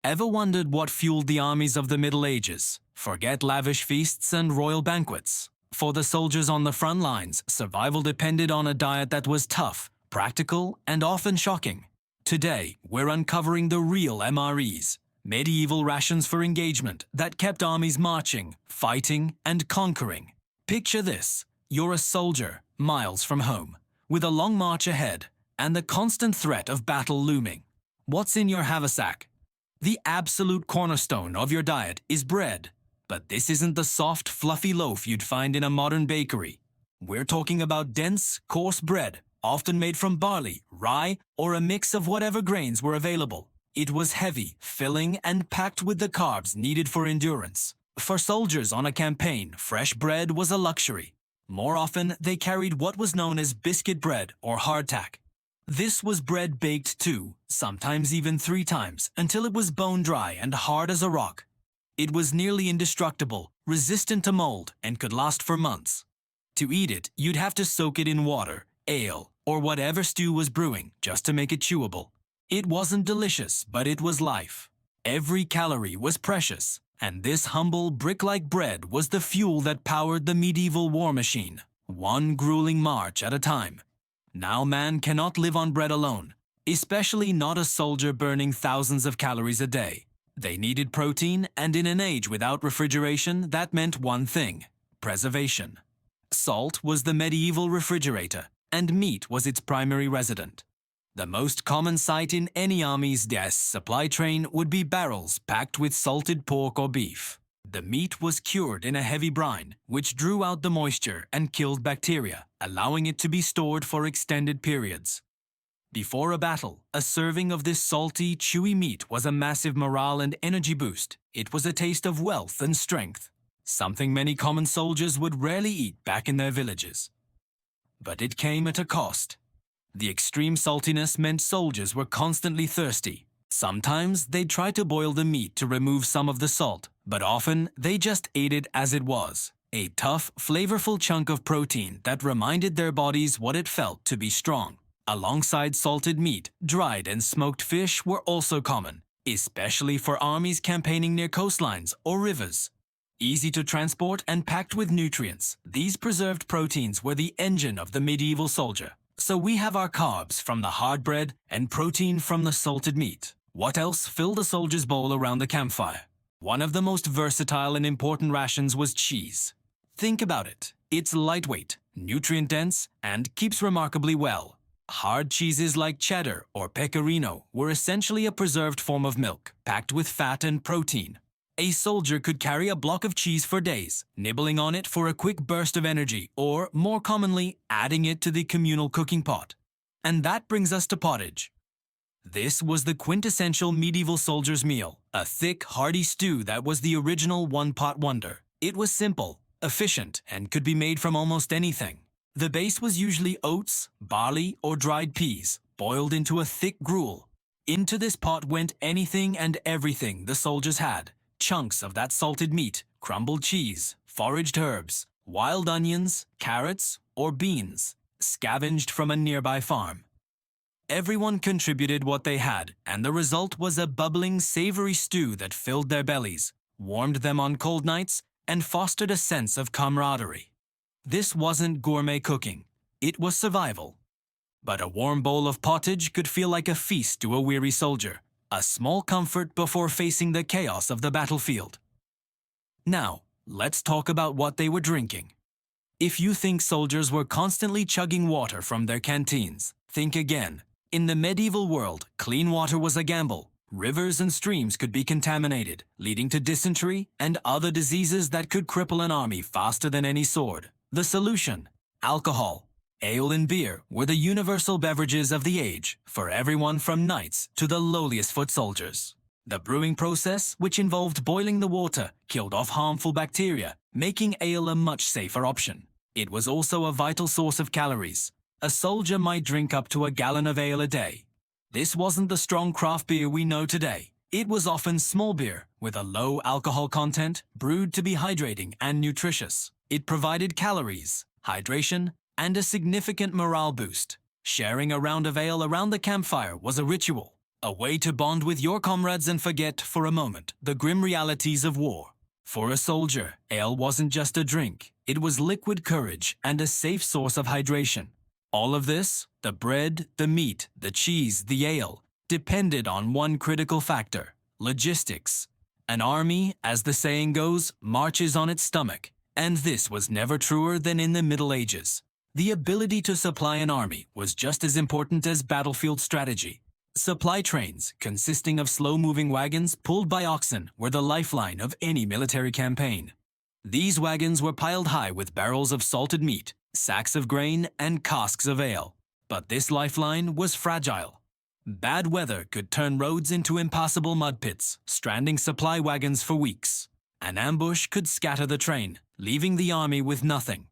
Ever wondered what fueled the armies of the Middle Ages? Forget lavish feasts and royal banquets. For the soldiers on the front lines, survival depended on a diet that was tough, practical, and often shocking. Today, we're uncovering the real MREs, medieval rations for engagement that kept armies marching, fighting, and conquering. Picture this: you're a soldier, miles from home, with a long march ahead, and the constant threat of battle looming. What's in your haversack? The absolute cornerstone of your diet is bread. But this isn't the soft, fluffy loaf you'd find in a modern bakery. We're talking about dense, coarse bread, often made from barley, rye, or a mix of whatever grains were available. It was heavy, filling, and packed with the carbs needed for endurance. For soldiers on a campaign, fresh bread was a luxury. More often, they carried what was known as biscuit bread or hardtack. This was bread baked 2, sometimes even 3 times, until it was bone dry and hard as a rock. It was nearly indestructible, resistant to mold, and could last for months. To eat it, you'd have to soak it in water, ale, or whatever stew was brewing, just to make it chewable. It wasn't delicious, but it was life. Every calorie was precious, and this humble, brick-like bread was the fuel that powered the medieval war machine, one grueling march at a time. Now man cannot live on bread alone, especially not a soldier burning thousands of calories a day. They needed protein, and in an age without refrigeration, that meant one thing: preservation. Salt was the medieval refrigerator, and meat was its primary resident. The most common sight in any army's supply train would be barrels packed with salted pork or beef. The meat was cured in a heavy brine, which drew out the moisture and killed bacteria, allowing it to be stored for extended periods. Before a battle, a serving of this salty, chewy meat was a massive morale and energy boost. It was a taste of wealth and strength, something many common soldiers would rarely eat back in their villages. But it came at a cost. The extreme saltiness meant soldiers were constantly thirsty. Sometimes they'd try to boil the meat to remove some of the salt, but often they just ate it as it was, a tough, flavorful chunk of protein that reminded their bodies what it felt to be strong. Alongside salted meat, dried and smoked fish were also common, especially for armies campaigning near coastlines or rivers. Easy to transport and packed with nutrients, these preserved proteins were the engine of the medieval soldier. So we have our carbs from the hard bread and protein from the salted meat. What else filled a soldier's bowl around the campfire? One of the most versatile and important rations was cheese. Think about it. It's lightweight, nutrient-dense, and keeps remarkably well. Hard cheeses like cheddar or pecorino were essentially a preserved form of milk, packed with fat and protein. A soldier could carry a block of cheese for days, nibbling on it for a quick burst of energy, or, more commonly, adding it to the communal cooking pot. And that brings us to pottage. This was the quintessential medieval soldier's meal, a thick, hearty stew that was the original one-pot wonder. It was simple, efficient, and could be made from almost anything. The base was usually oats, barley, or dried peas, boiled into a thick gruel. Into this pot went anything and everything the soldiers had: chunks of that salted meat, crumbled cheese, foraged herbs, wild onions, carrots, or beans, scavenged from a nearby farm. Everyone contributed what they had, and the result was a bubbling, savory stew that filled their bellies, warmed them on cold nights, and fostered a sense of camaraderie. This wasn't gourmet cooking, it was survival. But a warm bowl of pottage could feel like a feast to a weary soldier, a small comfort before facing the chaos of the battlefield. Now, let's talk about what they were drinking. If you think soldiers were constantly chugging water from their canteens, think again. In the medieval world, clean water was a gamble. Rivers and streams could be contaminated, leading to dysentery and other diseases that could cripple an army faster than any sword. The solution: alcohol. Ale and beer were the universal beverages of the age, for everyone from knights to the lowliest foot soldiers. The brewing process, which involved boiling the water, killed off harmful bacteria, making ale a much safer option. It was also a vital source of calories. A soldier might drink up to a gallon of ale a day. This wasn't the strong craft beer we know today. It was often small beer, with a low alcohol content, brewed to be hydrating and nutritious. It provided calories, hydration, and a significant morale boost. Sharing a round of ale around the campfire was a ritual. A way to bond with your comrades and forget, for a moment, the grim realities of war. For a soldier, ale wasn't just a drink, it was liquid courage and a safe source of hydration. All of this, the bread, the meat, the cheese, the ale, depended on one critical factor: logistics. An army, as the saying goes, marches on its stomach, and this was never truer than in the Middle Ages. The ability to supply an army was just as important as battlefield strategy. Supply trains, consisting of slow-moving wagons pulled by oxen, were the lifeline of any military campaign. These wagons were piled high with barrels of salted meat, sacks of grain, and casks of ale. But this lifeline was fragile. Bad weather could turn roads into impassable mud pits, stranding supply wagons for weeks. An ambush could scatter the train, leaving the army with nothing.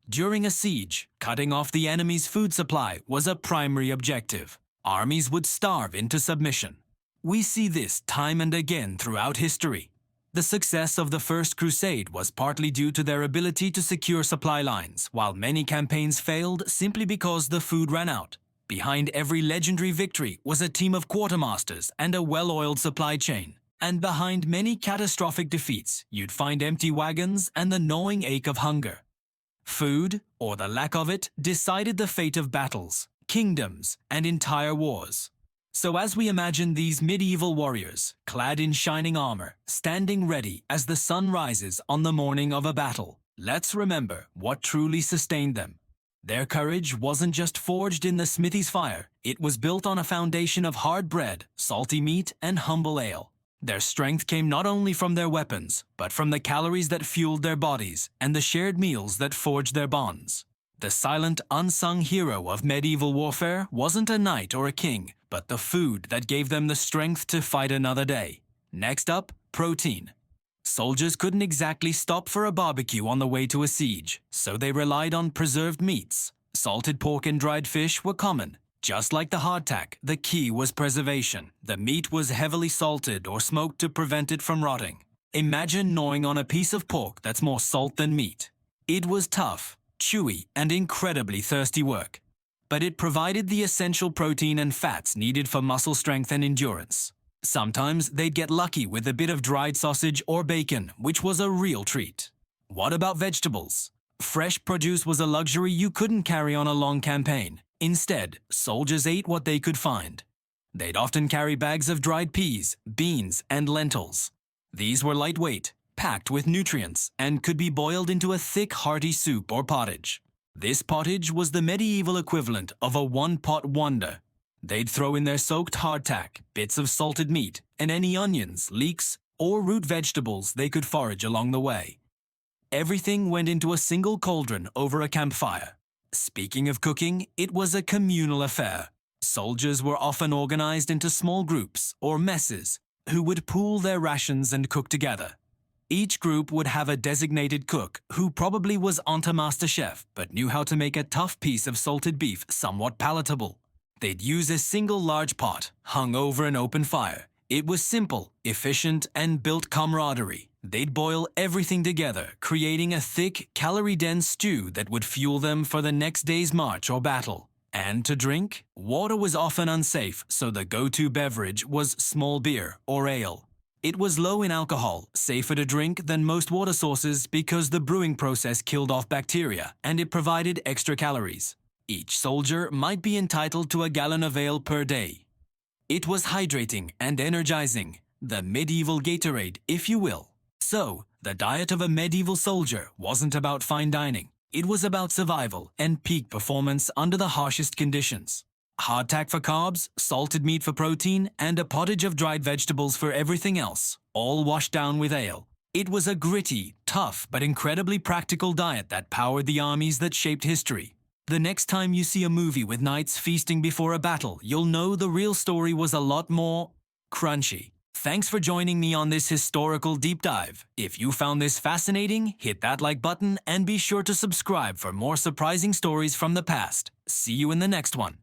During a siege, cutting off the enemy's food supply was a primary objective. Armies would starve into submission. We see this time and again throughout history. The success of the First Crusade was partly due to their ability to secure supply lines, while many campaigns failed simply because the food ran out. Behind every legendary victory was a team of quartermasters and a well-oiled supply chain. And behind many catastrophic defeats, you'd find empty wagons and the gnawing ache of hunger. Food, or the lack of it, decided the fate of battles, kingdoms, and entire wars. So as we imagine these medieval warriors, clad in shining armor, standing ready as the sun rises on the morning of a battle, let's remember what truly sustained them. Their courage wasn't just forged in the smithy's fire, it was built on a foundation of hard bread, salty meat, and humble ale. Their strength came not only from their weapons, but from the calories that fueled their bodies and the shared meals that forged their bonds. The silent, unsung hero of medieval warfare wasn't a knight or a king, but the food that gave them the strength to fight another day. Next up, protein. Soldiers couldn't exactly stop for a barbecue on the way to a siege, so they relied on preserved meats. Salted pork and dried fish were common. Just like the hardtack, the key was preservation. The meat was heavily salted or smoked to prevent it from rotting. Imagine gnawing on a piece of pork that's more salt than meat. It was tough, chewy, and incredibly thirsty work. But it provided the essential protein and fats needed for muscle strength and endurance. Sometimes they'd get lucky with a bit of dried sausage or bacon, which was a real treat. What about vegetables? Fresh produce was a luxury you couldn't carry on a long campaign. Instead, soldiers ate what they could find. They'd often carry bags of dried peas, beans, and lentils. These were lightweight, packed with nutrients, and could be boiled into a thick, hearty soup or pottage. This pottage was the medieval equivalent of a one-pot wonder. They'd throw in their soaked hardtack, bits of salted meat, and any onions, leeks, or root vegetables they could forage along the way. Everything went into a single cauldron over a campfire. Speaking of cooking, it was a communal affair. Soldiers were often organized into small groups, or messes, who would pool their rations and cook together. Each group would have a designated cook, who probably was a master chef, but knew how to make a tough piece of salted beef somewhat palatable. They'd use a single large pot, hung over an open fire. It was simple, efficient, and built camaraderie. They'd boil everything together, creating a thick, calorie-dense stew that would fuel them for the next day's march or battle. And to drink, water was often unsafe, so the go-to beverage was small beer or ale. It was low in alcohol, safer to drink than most water sources because the brewing process killed off bacteria, and it provided extra calories. Each soldier might be entitled to a gallon of ale per day. It was hydrating and energizing, the medieval Gatorade, if you will. So, the diet of a medieval soldier wasn't about fine dining. It was about survival and peak performance under the harshest conditions. Hardtack for carbs, salted meat for protein, and a pottage of dried vegetables for everything else, all washed down with ale. It was a gritty, tough, but incredibly practical diet that powered the armies that shaped history. The next time you see a movie with knights feasting before a battle, you'll know the real story was a lot more crunchy. Thanks for joining me on this historical deep dive. If you found this fascinating, hit that like button and be sure to subscribe for more surprising stories from the past. See you in the next one.